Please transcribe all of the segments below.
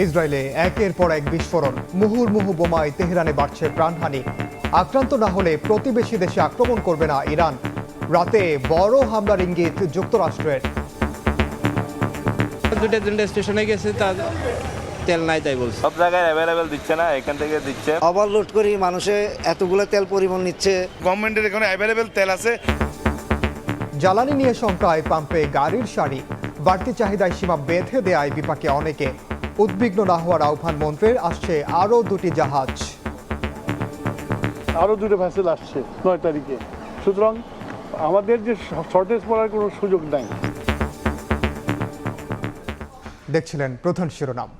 ইসরায়েলে একের পর এক বিস্ফোরণ, মুহুর্মুহু বোমায় তেহরানে বাড়ছে প্রাণহানি। আক্রান্ত না হলে প্রতিবেশী দেশে আক্রমণ করবে না ইরান। রাতে বড় হামলার ইঙ্গিত যুক্তরাষ্ট্রের। দুটো স্টেশনে গেছে, তার তেল নাই তাই বলছে। সব জায়গায় অ্যাভেলেবেল দিচ্ছে না, এখান থেকে দিচ্ছে। ওভারলোড করি মানুষে এতগুলো তেল পরিমাণ নিচ্ছে। গভর্নমেন্টের এখানে অ্যাভেলেবেল তেল আছে। জ্বালানি নিয়ে শঙ্কায় পাম্পে গাড়ির সারি, বাড়তি চাহিদায় সীমা বেঁধে দেয় বিপাকে অনেকে। উদ্বিগ্ন না হওয়ার আহ্বান মন্ত্রীর, আসছে আরও দুটি জাহাজ। আরও দুটো ভ্যাসেল আসছে 9 তারিখে, সুতরাং আমাদের যে শর্টেজ পড়ার কোনো সুযোগ নাই। দেখছিলেন প্রধান শিরোনাম।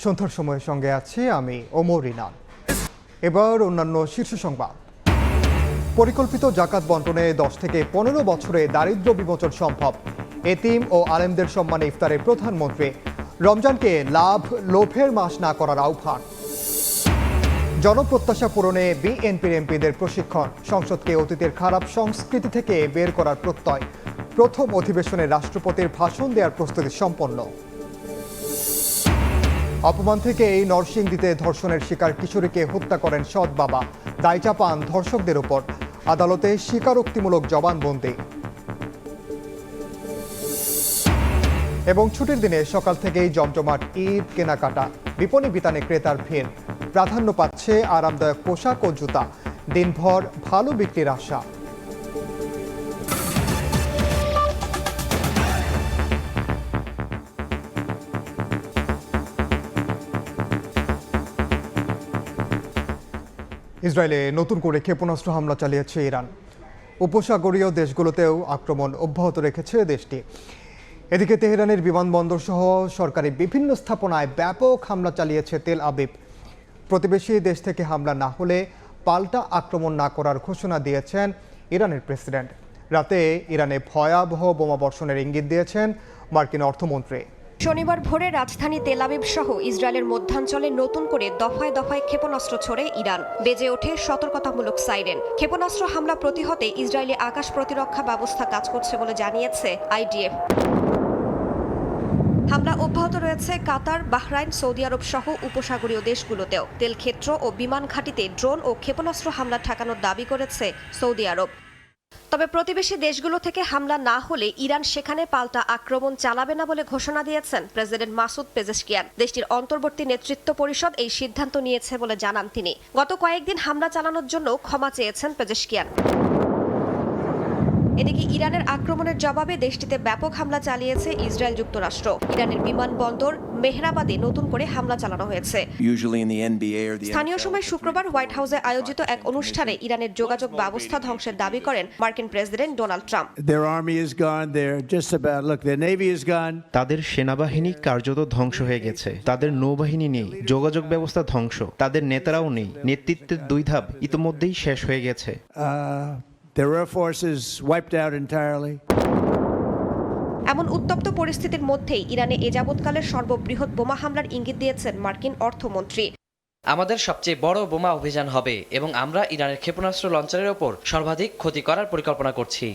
সন্ধ্যার সময়ের সঙ্গে আছি আমি ওমর রিনান। এবার অন্যান্য শীর্ষ সংবাদ। পরিকল্পিত জাকাত বন্টনে 10 থেকে 15 বছরে দারিদ্র্য বিমোচন সম্ভব। এতিম ও আলেমদের সম্মানে ইফতারের প্রধানমন্ত্রী। রমজানকে লোভের মাস না করার আহ্বান। জনপ্রত্যাশা পূরণে বিএনপির এমপিদের প্রশিক্ষণ। সংসদকে অতীতের খারাপ সংস্কৃতি থেকে বের করার প্রত্যয়। প্রথম অধিবেশনে রাষ্ট্রপতির ভাষণ দেওয়ার প্রস্তুতি সম্পন্ন। অপমান থেকে এই নরসিংদীতে ধর্ষণের শিকার কিশোরীকে হত্যা করেন সৎ বাবা। দায় চাপান ধর্ষকদের উপর। আদালতে স্বীকারোক্তিমূলক জবানবন্দি। এবং ছুটির দিনে সকাল থেকেই জমজমাট ঈদ কেনাকাটা। বিপণী বিতানে ক্রেতার ভিড়। প্রাধান্য পাচ্ছে আরামদায়ক পোশাক ও জুতা। দিনভর ভালো বিক্রির আশা। ইসরায়েলে নতুন করে ক্ষেপণাস্ত্র হামলা চালিয়েছে ইরান। উপসাগরীয় দেশগুলোতেও আক্রমণ অব্যাহত রেখেছে দেশটি। এদিকে তেহরানের বিমানবন্দর সহ সরকারি বিভিন্ন স্থাপনায় ব্যাপক হামলা চালিয়েছে তেল আবিব। প্রতিবেশী দেশ থেকে হামলা না হলে পাল্টা আক্রমণ না করার ঘোষণা দিয়েছেন ইরানের প্রেসিডেন্ট। রাতে ইরানে ভয়াবহ বোমাবর্ষণের ইঙ্গিত দিয়েছেন মার্কিন অর্থমন্ত্রী। শনিবার ভোরে রাজধানী তেল আবিব সহ ইসরায়েলের মধ্যাঞ্চলে নতুন করে দফায় দফায় ক্ষেপণাস্ত্র ছোড়ে ইরান। বেজে ওঠে সতর্কতামূলক সাইরেন। ক্ষেপণাস্ত্র হামলা প্রতিহতে ইসরায়েলি আকাশ প্রতিরক্ষা ব্যবস্থা কাজ করছে বলে জানিয়েছে আইডিএফ। হামলা অব্যাহত রয়েছে কাতার, বাহরাইন, সৌদি আরব সহ উপসাগরীয় দেশগুলোতেও। তেল ক্ষেত্র ও বিমান ঘাঁটিতে ড্রোন ও ক্ষেপণাস্ত্র হামলা ঠেকানোর দাবি করেছে সৌদি আরব। তবে প্রতিবেশী দেশগুলো থেকে হামলা না হলে ইরান সেখানে পাল্টা আক্রমণ চালাবে না বলে ঘোষণা দিয়েছেন প্রেসিডেন্ট মাসুদ পেজেশকিয়ান। দেশটির অন্তর্বর্তী নেতৃত্ব পরিষদ এই সিদ্ধান্ত নিয়েছে বলে জানান তিনি। গত কয়েকদিন হামলা চালানোর জন্য ক্ষমা চেয়েছেন পেজেশকিয়ান। এদিকে ইরানের আক্রমণের জবাবে দেশটিতে ব্যাপক হামলা চালিয়েছে ইসরায়েল যুক্তরাষ্ট্র। ইরানের বিমানবন্দর মেহরাবাদে নতুন করে হামলা চালানো হয়েছে। স্থানীয় সময় শুক্রবার হোয়াইট হাউসে আয়োজিত এক অনুষ্ঠানে ইরানের যোগাযোগ ব্যবস্থা ধ্বংসের দাবি করেন মার্কিন প্রেসিডেন্ট ডোনাল্ড ট্রাম্প। তাদের সেনাবাহিনী কার্যত ধ্বংস হয়ে গেছে। তাদের নৌবাহিনী নেই, যোগাযোগ ব্যবস্থা ধ্বংস, তাদের নেতারাও নেই। নেতৃত্বের 2 ধাপ ইতিমধ্যেই শেষ হয়ে গেছে। এমন উত্তপ্ত পরিস্থিতির মধ্যেই ইরানে এ যাবৎকালের সর্ববৃহৎ বোমা হামলার ইঙ্গিত দিয়েছেন মার্কিন অর্থমন্ত্রী। আমাদের সবচেয়ে বড় বোমা অভিযান হবে এবং আমরা ইরানের ক্ষেপণাস্ত্র লঞ্চারের ওপর সর্বাধিক ক্ষতি করার পরিকল্পনা করছি।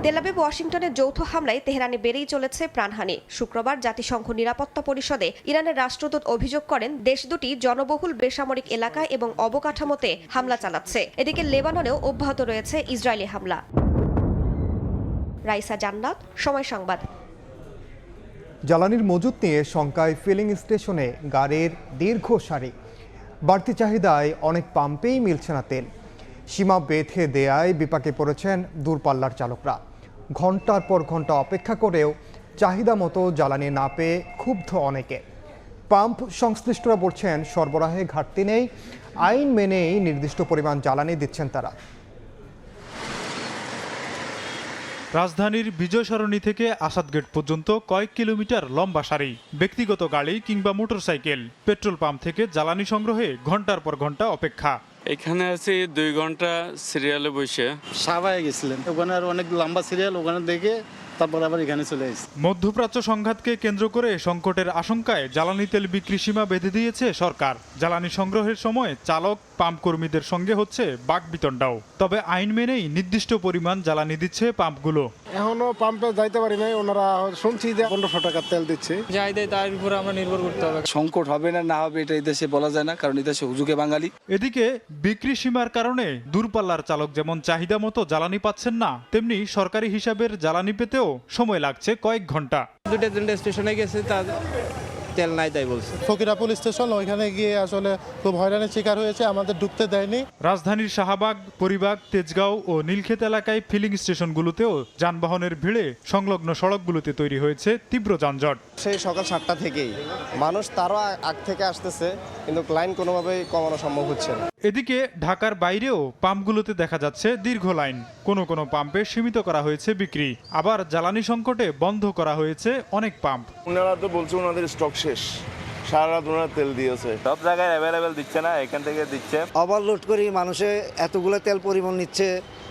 তেল আবিব ওয়াশিংটনের যৌথ হামলায় তেহরানে বেড়েই চলেছে প্রাণহানি। শুক্রবার জাতিসংঘ নিরাপত্তা পরিষদে ইরানের রাষ্ট্রদূত অভিযোগ করেন দেশ দুটি জনবহুল বেসামরিক এলাকায় এবং অবকাঠামোতে হামলা চালাচ্ছে। এদিকে লেবাননেও অব্যাহত রয়েছে ইসরায়েলি হামলা। রাইসা জান্নাত, সময় সংবাদ। জ্বালানির মজুত নিয়ে শঙ্কায় ফিলিং স্টেশনে গাড়ির দীর্ঘ সারি। বাড়তি চাহিদায় অনেক পাম্পেই মিলছে না তেল। সীমা বেঁধে দেয়ায় বিপাকে পড়েছেন দূরপাল্লার চালকরা। ঘন্টার পর ঘন্টা অপেক্ষা করেও চাহিদা মতো জ্বালানি না পেয়ে ক্ষুব্ধ অনেকে। পাম্প সংশ্লিষ্টরা বলছেন সরবরাহে ঘাটতি নেই, আইন মেনেই নির্দিষ্ট পরিমাণ জ্বালানি দিচ্ছেন তারা। রাজধানীর বিজয় সরণি থেকে আসাদ গেট পর্যন্ত কয়েক কিলোমিটার লম্বা সারি। ব্যক্তিগত গাড়ি কিংবা মোটরসাইকেল। পেট্রোল পাম্প থেকে জ্বালানি সংগ্রহে ঘন্টার পর ঘন্টা অপেক্ষা। এখানে আছি 2 ঘন্টা সিরিয়ালে বসে। সাভারে গেছিলেন, ওখানে আর অনেক লম্বা সিরিয়াল, ওখানে দেখে তারপর আবার এখানে চলে এসেছি। মধ্যপ্রাচ্য সংঘাতকে কেন্দ্র করে সংকটের আশঙ্কায় জ্বালানি তেল বিক্রি সীমা বেঁধে দিয়েছে সরকার। জ্বালানি সংগ্রহের সময় চালক, পাম্প কর্মীদের সঙ্গে হচ্ছে বাকবিতণ্ডাও। তবে আইন মেনেই নির্দিষ্ট পরিমাণ জ্বালানি দিচ্ছে পাম্পগুলো। এখনো পাম্পে যাইতে পারি নাই, ওনারা শুনছি যে 1500 টাকার তেল দিচ্ছে। যাই দেয় তার উপরে আমরা নির্ভর করতে হবে। সংকট হবে না না হবে এটা এই দেশে বলা যায় না, কারণ এই দেশে হুজুগে বাঙালি। এদিকে বিক্রি সীমার কারণে দূরপাল্লার চালক যেমন চাহিদা মতো জ্বালানি পাচ্ছেন না, তেমনি সরকারি হিসাবের জ্বালানি পেতেও সময় লাগছে কয়েক ঘন্টা। দুটো তিনটে স্টেশনে গেছে, তার তেল নাই তাই বলছে। ফকিরা পুলিশ স্টেশন, ওইখানে গিয়ে আসলে খুব হয়রানির শিকার হয়েছে, আমাদের ঢুকতে দেয়নি। রাজধানীর শাহবাগ, পরিবাগ, তেজগাঁও ও নীলক্ষেত এলাকায় ফিলিং স্টেশনগুলোতেও যানবাহনের ভিড়ে সংলগ্ন সড়কগুলোতে তৈরি হয়েছে তীব্র যানজট। সেই সকাল 7টা থেকেই মানুষ তারও আগ থেকে আসতেছে, কিন্তু লাইন কোনোভাবেই কমানো সম্ভব হচ্ছে না। এদিকে ঢাকার বাইরেও পাম্পগুলোতে দেখা যাচ্ছে দীর্ঘ লাইন। কোনো কোনো পাম্পে সীমিত করা হয়েছে বিক্রি, আবার জ্বালানি সংকটে বন্ধ করা হয়েছে অনেক পাম্প। ওনারা তো বলছে ওনাদের স্টক শেষ, সারা রাত ওনারা তেল দিয়েছে। সব জায়গায় অ্যাভেলেবেল দিচ্ছে না, এখান থেকে দিচ্ছে। ওভারলোড করি মানুষে এতগুলো তেল পরিমাণ নিচ্ছে,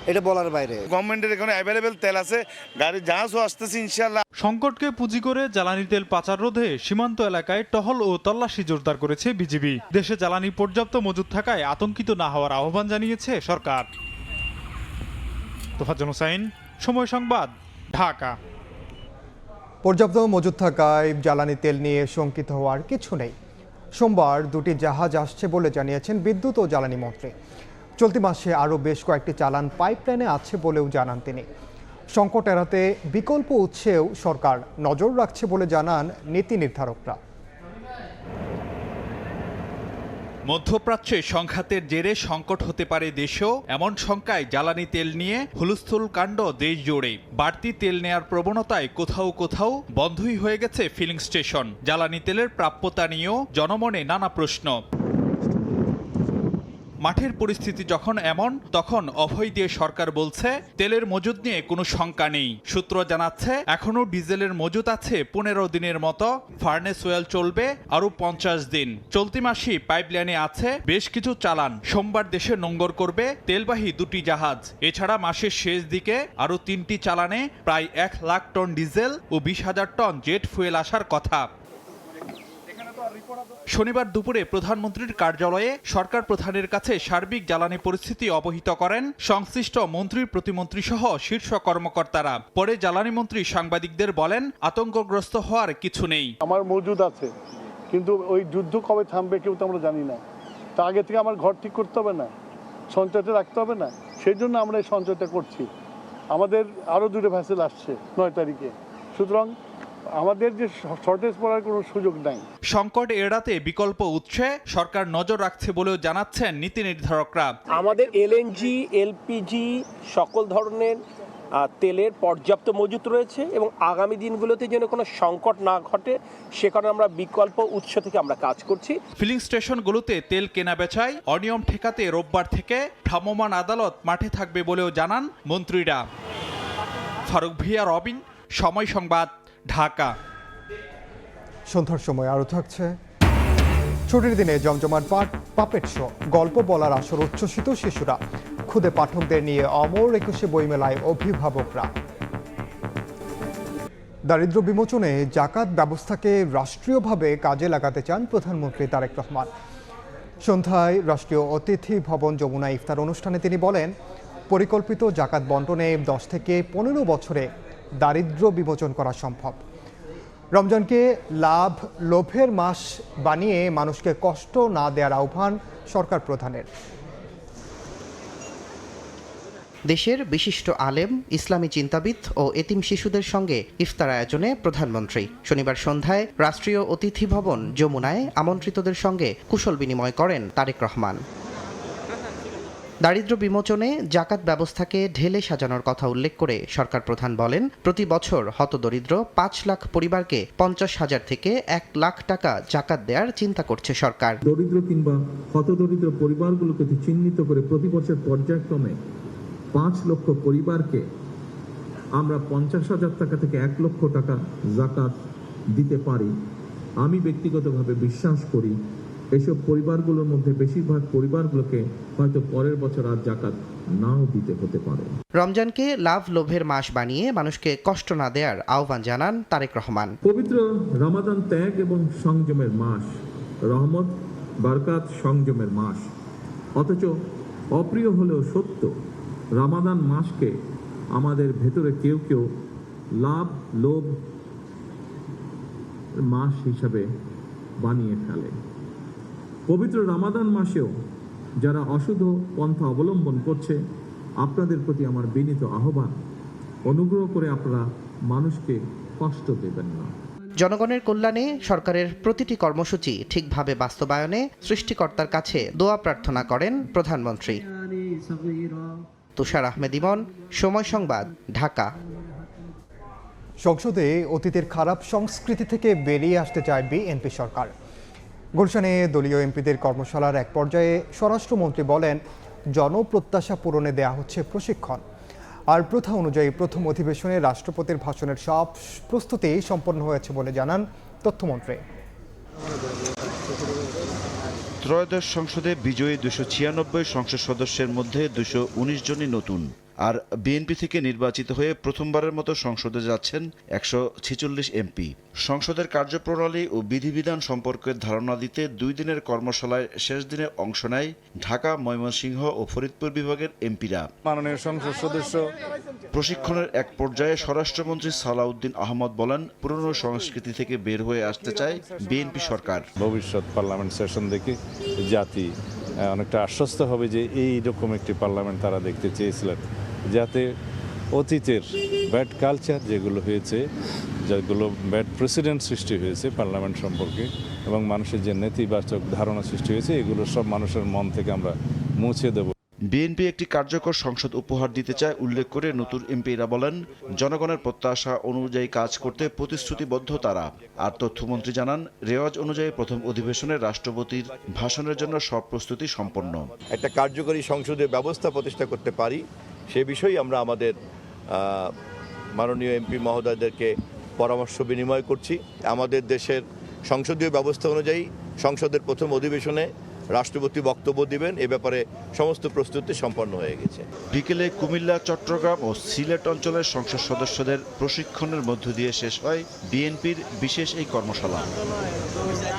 এটা বলার বাইরে। গভর্নমেন্টের এখানে অ্যাভেলেবেল তেল আছে, গাড়ি জাহাজও আসতেছে ইনশাআল্লাহ। সংকটকে পুঁজি করে জ্বালানি তেল পাচার রোধে সীমান্ত এলাকায় টহল ও তল্লাশি জোরদার করেছে বিজিবি। দেশে জ্বালানি পর্যাপ্ত মজুদ থাকায় আতঙ্কিত না হওয়ার আহ্বান জানিয়েছে সরকার। তোফাজ্জল হোসাইন, সময় সংবাদ, ঢাকা। পর্যাপ্ত মজুদ থাকায় জ্বালানি তেল নিয়ে শঙ্কিত হওয়ার কিছু নেই। সোমবার 2টি জাহাজ আসছে বলে জানিয়েছেন বিদ্যুৎ ও জ্বালানি মন্ত্রী। চলতি মাসে আরও বেশ কয়েকটি চালান পাইপলাইনে আছে বলেও জানান তিনি। সংকট এড়াতে বিকল্প উৎসেও সরকার নজর রাখছে বলে জানান নীতি নির্ধারকরা। মধ্যপ্রাচ্যে সংঘাতের জেরে সংকট হতে পারে দেশেও, এমন শঙ্কায় জ্বালানি তেল নিয়ে হুলস্থুল কাণ্ড দেশ জুড়ে। বাড়তি তেল নেয়ার প্রবণতায় কোথাও কোথাও বন্ধই হয়ে গেছে ফিলিং স্টেশন। জ্বালানি তেলের প্রাপ্যতা নিয়েও জনমনে নানা প্রশ্ন। মাঠের পরিস্থিতি যখন এমন, তখন অভয় দিয়ে সরকার বলছে তেলের মজুদ নিয়ে কোনো শঙ্কা নেই। সূত্র জানাচ্ছে এখনও ডিজেলের মজুদ আছে 15 দিনের মতো, ফার্নেস ওয়েল চলবে আরও 50 দিন। চলতি মাসেই পাইপলাইনে আছে বেশ কিছু চালান। সোমবার দেশে নোঙ্গর করবে তেলবাহী 2টি জাহাজ। এছাড়া মাসের শেষ দিকে আরও 3টি চালানে প্রায় 1 লাখ টন ডিজেল ও 20,000 টন জেট ফুয়েল আসার কথা। শনিবার দুপুরে প্রধানমন্ত্রীর কার্যালয়ে সরকার প্রধানের কাছে সার্বিক জ্বালানি পরিস্থিতি অবহিত করেন সংশ্লিষ্ট মন্ত্রী, প্রতিমন্ত্রী সহ শীর্ষ কর্মকর্তারা। পরে জ্বালানি মন্ত্রী সাংবাদিকদের বলেন, আতঙ্কগ্রস্ত হওয়ার কিছু নেই। আমার মজুদ আছে, কিন্তু ওই যুদ্ধ কবে থামবে কেউ তো আমরা জানি না। তা আগে থেকে আমার ঘর ঠিক করতে হবে না, সঞ্চয়টা রাখতে হবে না? সেই জন্য আমরা এই সঞ্চয়টা করছি। আমাদের আরও 2টো ভ্যাসেল আসছে 9 তারিখে, সুতরাং আমাদের যে শর্টেজ পড়ার কোনো সুযোগ নাই। সংকট এড়াতে বিকল্প উৎসে সরকার নজর রাখছে বলেও জানাচ্ছেন নীতি নির্ধারকরা। আমাদের এলএনজি, এলপিজি সকল ধরনের তেলের পর্যাপ্ত মজুত রয়েছে এবং আগামী দিনগুলোতে যেন কোনো সংকট না ঘটে সে কারণে আমরা বিকল্প উৎস থেকে আমরা কাজ করছি। ফিলিং স্টেশনগুলোতে তেল কেনা বেচায় অনিয়ম ঠেকাতে রোববার থেকে ভ্রাম্যমাণ আদালত মাঠে থাকবে বলেও জানান মন্ত্রীরা। ফারুক ভিয়া, রবিন, সময় সংবাদ, ঢাকা। সন্ধ্যার সময় আরও থাকছে ছুটির দিনে জমজমাট পাপেট শো, গল্প বলার আসর, উচ্ছ্বসিত শিশুরা, খুদে পাঠকদের নিয়ে অমর 21শে বইমেলায় অভিভাবকরা। দারিদ্র্য বিমোচনে জাকাত ব্যবস্থাকে রাষ্ট্রীয়ভাবে কাজে লাগাতে চান প্রধানমন্ত্রী তারেক রহমান। সন্ধ্যায় রাষ্ট্রীয় অতিথি ভবন যমুনা ইফতার অনুষ্ঠানে তিনি বলেন, পরিকল্পিত জাকাত বন্টনে 10 থেকে 15 বছরে দারিদ্র্য বিমোচন করা সম্ভব। রমজানকে লোভের মাস বানিয়ে মানুষকে কষ্ট না দেওয়ার আহ্বান সরকার প্রধানের। দেশের বিশিষ্ট আলেম, ইসলামী চিন্তাবিদ ও এতিম শিশুদের সঙ্গে ইফতার আয়োজনে প্রধানমন্ত্রী। শনিবার সন্ধ্যায় রাষ্ট্রীয় অতিথি ভবন যমুনায় আমন্ত্রিতদের সঙ্গে কুশল বিনিময় করেন তারেক রহমান। দারিদ্র্য বিমোচনে জাকাত ব্যবস্থাকে ঢেলে সাজানোর কথা উল্লেখ করে সরকার প্রধান বলেন, প্রতি বছর হতদরিদ্র 5 লাখ পরিবারকে 50,000 থেকে 1 লাখ টাকা জাকাত দেওয়ার চিন্তা করছে সরকার। দরিদ্র কিংবা হতদরিদ্র পরিবারগুলোকে চিহ্নিত করে প্রতি বছর পর্যায়ক্রমে 5 লক্ষ পরিবারকে আমরা 50,000 টাকা থেকে 1 লক্ষ টাকা জাকাত দিতে পারি। আমি ব্যক্তিগতভাবে বিশ্বাস করি এসব পরিবারগুলোর মধ্যে বেশিরভাগ পরিবারগুলোকে হয়তো পরের বছর আর জাকাত নাও দিতে হতে পারে। রমজানকে লাভ লোভের মাস বানিয়ে মানুষকে কষ্ট না দেওয়ার আহ্বান জানান তারেক রহমান। পবিত্র রমাদান ত্যাগ এবং সংযমের মাস, রহমত, বরকত, সংযমের মাস। অথচ অপ্রিয় হলেও সত্য, রমাদান মাসকে আমাদের ভেতরে কেউ কেউ লাভ লোভ মাস হিসাবে বানিয়ে ফেলে। পবিত্র রমাদান মাসেও যারা অশুদ্ধ পন্থা অবলম্বন করছে, আপনাদের প্রতি আমার বিনীত আহ্বান, অনুগ্রহ করে আপনারা মানুষকে কষ্ট দেবেন না। জনগণের কল্যাণে সরকারের প্রতিটি কর্মসূচি ঠিকভাবে বাস্তবায়নে সৃষ্টিকর্তার কাছে দোয়া প্রার্থনা করেন প্রধানমন্ত্রী। তুষার আহমেদ ইমন, সময় সংবাদ, ঢাকা। সংসদে অতীতের খারাপ সংস্কৃতি থেকে বেরিয়ে আসতে চায় বিএনপি সরকার। গুলশানে দলীয় এমপিদের কর্মশালার এক পর্যায়ে স্বরাষ্ট্রমন্ত্রী বলেন, জনপ্রত্যাশা পূরণে দেয়া হচ্ছে প্রশিক্ষণ। আর প্রথা অনুযায়ী প্রথম অধিবেশনে রাষ্ট্রপতির ভাষণের সব প্রস্তুতি সম্পন্ন হয়েছে বলে জানান তথ্যমন্ত্রী। ত্রয়োদশ সংসদে বিজয়ী 296 সংসদ সদস্যের মধ্যে 219 জনই নতুন। আর বিএনপি থেকে নির্বাচিত হয়ে প্রথমবারের মতো সংসদে যাচ্ছেন 146 এমপি। সংসদের কার্যপ্রণালী ও বিধিবিধান সম্পর্কে ধারণা দিতে 2 দিনের কর্মশালায় শেষ দিনে অংশ নেয় ঢাকা, ময়মনসিংহ ও ফরিদপুর বিভাগের এমপিরা। মাননীয় সংসদ সদস্য প্রশিক্ষণের এক পর্যায়ে স্বরাষ্ট্রমন্ত্রী সালাউদ্দিন আহমদ বলেন, পুরনো সংস্কৃতি থেকে বের হয়ে আসতে চায় বিএনপি সরকার। ভবিষ্যৎ পার্লামেন্ট সেশন দেখে জাতি অনেকটা আশ্বস্ত হবে যে এই রকম একটি পার্লামেন্ট তারা দেখতে চেয়েছিলেন, যাতে অতীতের ব্যাড কালচার যেগুলো হয়েছে, যেগুলো ব্যাড প্রেসিডেন্ট সৃষ্টি হয়েছে পার্লামেন্ট সম্পর্কে এবং মানুষের যে নেতিবাচক ধারণা সৃষ্টি হয়েছে, এগুলো সব মানুষের মন থেকে আমরা মুছে দেব। বিএনপি একটি কার্যকর সংসদ উপহার দিতে চায় উল্লেখ করে নতুন এমপিরা বলেন, জনগণের প্রত্যাশা অনুযায়ী কাজ করতে প্রতিশ্রুতিবদ্ধ তারা। আর তথ্যমন্ত্রী জানান, রেওয়াজ অনুযায়ী প্রথম অধিবেশনে রাষ্ট্রপতির ভাষণের জন্য সব প্রস্তুতি সম্পন্ন। একটা কার্যকরী সংসদীয় ব্যবস্থা প্রতিষ্ঠা করতে পারি সে বিষয়ে আমরা আমাদের মাননীয় এমপি মহোদয়দেরকে পরামর্শ বিনিময় করছি। আমাদের দেশের সংসদীয় ব্যবস্থা অনুযায়ী সংসদের প্রথম অধিবেশনে রাষ্ট্রপতি বক্তব্য দিবেন, এ ব্যাপারে সমস্ত প্রস্তুতি সম্পন্ন হয়ে গেছে। বিকেলে কুমিল্লা, চট্টগ্রাম ও সিলেট অঞ্চলের সংসদ সদস্যদের প্রশিক্ষণের মধ্য দিয়ে শেষ হয় বিএনপির বিশেষ এই কর্মশালা।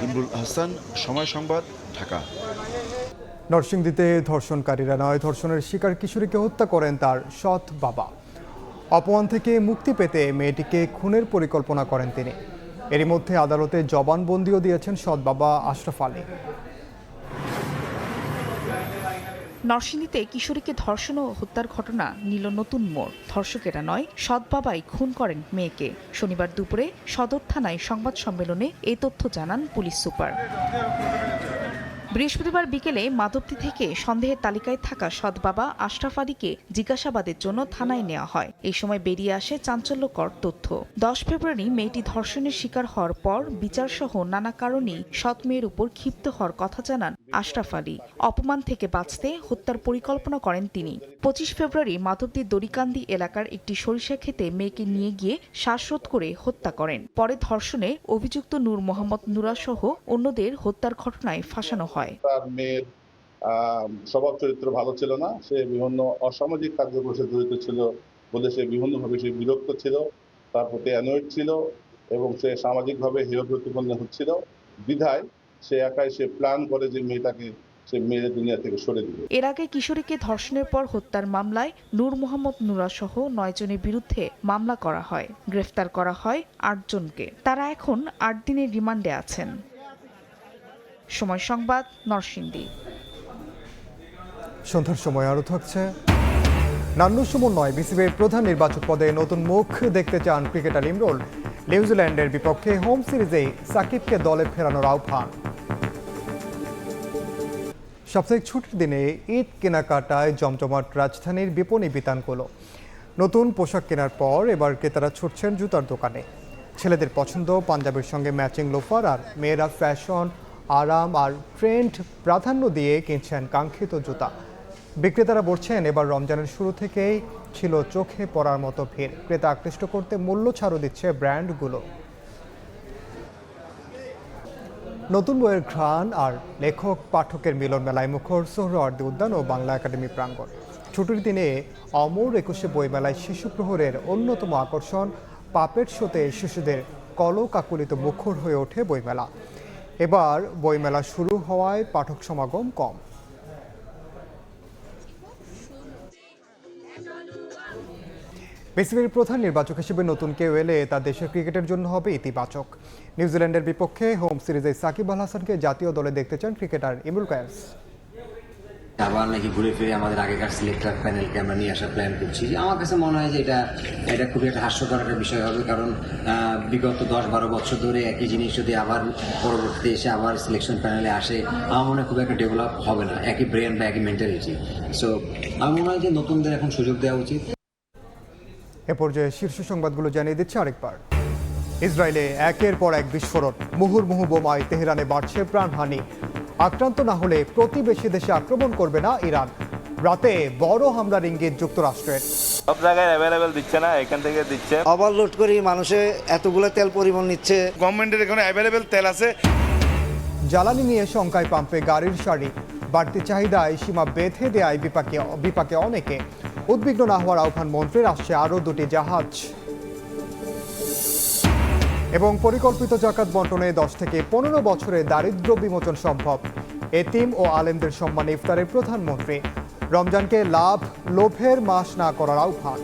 ইমরুল হাসান, সময় সংবাদ, ঢাকা। নরসিংদীতে ধর্ষণকারীরা নয়, ধর্ষণের শিকার কিশোরীকে হত্যা করেন তার সৎ বাবা। অপমান থেকে মুক্তি পেতে মেয়েটিকে খুনের পরিকল্পনা করেন তিনি। এরই মধ্যে আদালতে জবানবন্দিও দিয়েছেন সৎ বাবা আশরাফ আলী। নরসিংদীতে কিশোরীকে ধর্ষণ ও হত্যার ঘটনা নিল নতুন মোড়। ধর্ষকেরা নয়, সৎ বাবাই খুন করেন মেয়েকে। শনিবার দুপুরে সদর থানায় সংবাদ সম্মেলনে এই তথ্য জানান পুলিশ সুপার। বৃহস্পতিবার বিকেলে মাধবদী থেকে সন্দেহের তালিকায় থাকা সৎ বাবা আশরাফ আলীকে জিজ্ঞাসাবাদের জন্য থানায় নেওয়া হয়। এই সময় বেরিয়ে আসে চাঞ্চল্যকর তথ্য। 10 ফেব্রুয়ারি মেয়েটি ধর্ষণের শিকার হওয়ার পর বিচারসহ নানা কারণেই সৎ মেয়ের উপর ক্ষিপ্ত হওয়ার কথা জানান আশরাফ আলী। অপমান থেকে বাঁচতে হত্যার পরিকল্পনা করেন তিনি। 25 ফেব্রুয়ারি মাধবদীর দড়িকান্দি এলাকার একটি সরিষা ক্ষেতে মেয়েকে নিয়ে গিয়ে শ্বাসরোধ করে হত্যা করেন। পরে ধর্ষণে অভিযুক্ত নূর মোহাম্মদ নুরা সহ অন্যদের হত্যার ঘটনায় ফাঁসানো হয়। তার মেয়ের স্বভাব চরিত্র ভালো ছিল না, সে বিভিন্ন অসামাজিক কার্যক্রমে জড়িত ছিল বলে সে বিভিন্নভাবে সে বিরক্ত ছিল, তার প্রতি অ্যানয়েড ছিল এবং সে সামাজিকভাবে হেয় প্রতিপন্ন হচ্ছিল। বিধায় সে একাই সে প্ল্যান করে যে মেয়েটাকে সে মেয়ের দুনিয়া থেকে সরে দিবে। এর আগে কিশোরীকে ধর্ষণের পর হত্যার মামলায় নূর মোহাম্মদ নুরা সহ 9 জনের বিরুদ্ধে মামলা করা হয়। গ্রেফতার করা হয় 8 জনকে। তারা এখন 8 দিনের রিমান্ডে আছেন। সময় সংবাদ, নরসিংদী। সন্ধ্যার সময় আরও থাকছে নান্নু সুমন নয়, বিসিবির প্রধান নির্বাচক পদে নতুন মুখ দেখতে চান ক্রিকেটার ইমরুল। নিউজিল্যান্ডের বিপক্ষে হোম সিরিজে সাকিবকে দলে ফেরানোর আহ্বান। সাপ্তাহিক ছুটির দিনে ঈদ কেনাকাটায় জমজমাট রাজধানীর বিপণী বিতানগুলো। নতুন পোশাক কেনার পর এবার ক্রেতারা ছুটছেন জুতার দোকানে। ছেলেদের পছন্দ পাঞ্জাবের সঙ্গে ম্যাচিং লোফার, আর মেয়েরা ফ্যাশন, আরাম আর ট্রেন্ড প্রাধান্য দিয়ে কিনছেন কাঙ্ক্ষিত জুতা। বিক্রেতারা বলছেন, এবার রমজানের শুরু থেকেই ছিল চোখে পড়ার মতো ভিড়। ক্রেতা আকৃষ্ট করতে মূল্য ছাড়ও দিচ্ছে ব্র্যান্ডগুলো। নতুন বইয়ের ঘ্রাণ আর লেখক পাঠকের মিলন মেলায় মুখর সোহরাওয়ার্দী উদ্যান ও বাংলা একাডেমি প্রাঙ্গণ। ছুটির দিনে অমর 21শে বইমেলায় শিশু প্রহরের অন্যতম আকর্ষণ পাপেট শোতে শিশুদের কলকাকলিত মুখর হয়ে ওঠে বইমেলা। এবার বইমেলা শুরু হওয়ায় পাঠক সমাগম কম। বিসিবির প্রধান নির্বাচক হিসেবে নতুন কেউ এলে তা দেশের ক্রিকেটের জন্য হবে ইতিবাচক। নিউজিল্যান্ডের বিপক্ষে হোম সিরিজে সাকিব আল হাসানকে জাতীয় দলে দেখতে চান ক্রিকেটার ইমরুল কায়েস। আবার নাকি ঘুরে ফিরে আমাদের আগেকার সিলেক্টর প্যানেলকে আমরা নিয়ে আসার প্ল্যান করছি। আমার কাছে মনে হয় যে এটা খুবই একটা হাস্যকর একটা বিষয় হবে, কারণ বিগত 10-12 বছর ধরে একই জিনিস যদি আবার পরবর্তীতে এসে আবার সিলেকশন প্যানেলে আসে, আমার মনে হয় খুব একটা ডেভেলপ হবে না, একই ব্রেন বা একই মেন্টালিটি। সো আমার মনে হয় যে নতুনদের এখন সুযোগ দেওয়া উচিত। এ পর্যায়ে শীর্ষ সংবাদগুলো জানিয়ে দিচ্ছে আরেকবার। ইসরায়েলে একের পর এক বিস্ফোরণ, মুহুর্মুহু বোমায় তেহরানে বাড়ছে প্রাণহানি। আক্রান্ত না হলে প্রতিবেশী দেশে আক্রমণ করবে না ইরান। রাতে বড় হামলার ইঙ্গিত যুক্তরাষ্ট্রের। সব জায়গায় অ্যাভেলেবেল দিচ্ছে না, এখান থেকে দিচ্ছে। ওভারলোড করি মানুষে এতগুলো তেল পরিমাণ নিচ্ছে। গভর্নমেন্টের এখানে অ্যাভেলেবেল তেল আছে। জ্বালানি নিয়ে শঙ্কায় পাম্পে গাড়ির সারি, বাড়তি চাহিদায় সীমা বেঁধে দেয় বিপাকে অনেকে। উদ্বিগ্ন না হওয়ার আহ্বান মন্ত্রীর, আসছে আরও 2টি জাহাজ। এবং পরিকল্পিত জাকাত বন্টনে 10 থেকে 15 বছরে দারিদ্র্য বিমোচন সম্ভব। এতিম ও আলেমদের সম্মানে ইফতারের প্রধানমন্ত্রী। রমজানকে লোভের মাস না করার আহ্বান।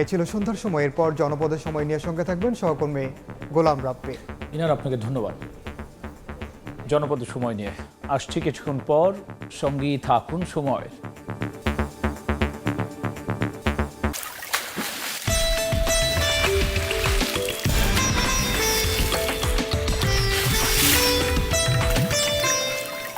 এ ছিল সন্ধ্যার সময়। এরপর জনপদের সময় নিয়ে সঙ্গে থাকবেন সহকর্মী গোলাম রাব্বি। ইনার আপনাকে ধন্যবাদ। জনপদের সময় নিয়ে আসছি কিছুক্ষণ পর, সঙ্গেই থাকুন সময়ের।